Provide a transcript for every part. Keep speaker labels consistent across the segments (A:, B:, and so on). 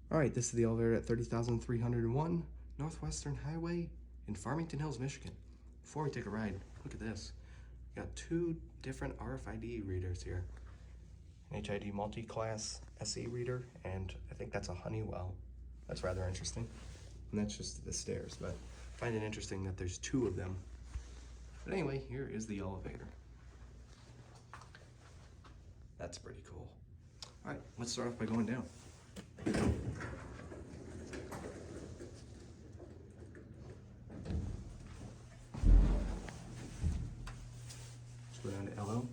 A: All right, this is the elevator at 30,301 Northwestern Highway in Farmington Hills, Michigan. Before we take a ride, look at this. We got two different RFID readers here. An HID multi-class SE reader, and I think that's a Honeywell. That's rather interesting. And that's just the stairs, but I find it interesting that there's two of them. But anyway, here is the elevator. That's pretty cool. All right, let's start off by going down. Let's go down to LO.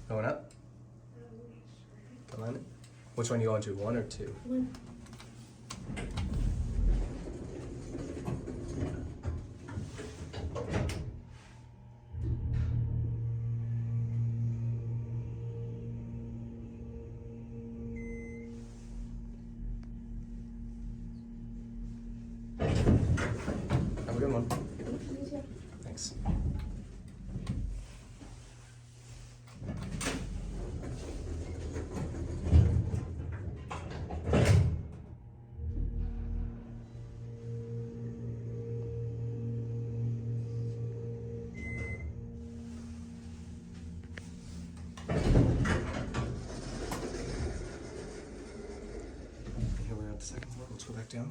A: Going up? Come on in. Which one are you going to, 1 or 2?
B: 1.
A: Have a good one. Thanks. Here we're at the second floor. Let's go back down.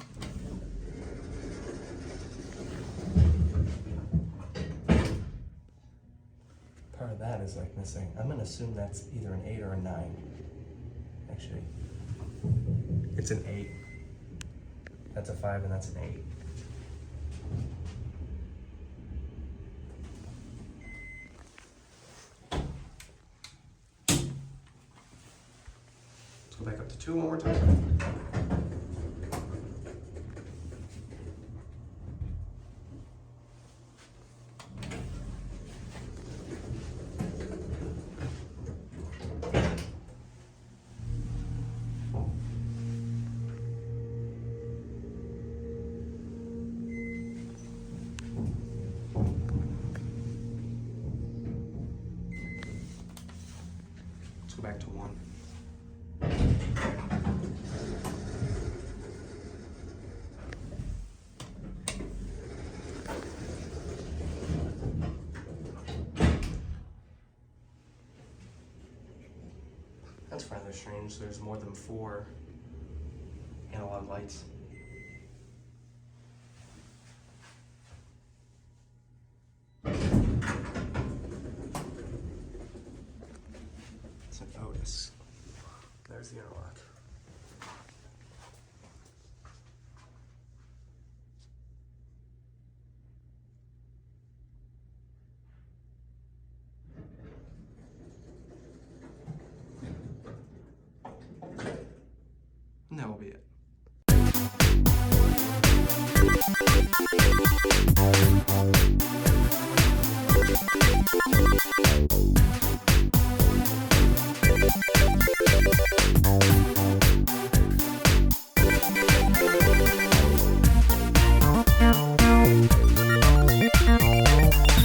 A: Part of that is like missing. I'm gonna assume that's either an 8 or a 9. Actually, it's an 8. That's a 5 and that's an 8. Let's go back up to 2 one more time. Let's go back to 1. That's rather strange. There's more than 4 analog lights. It's an Otis. There's the interlock. And that will be it.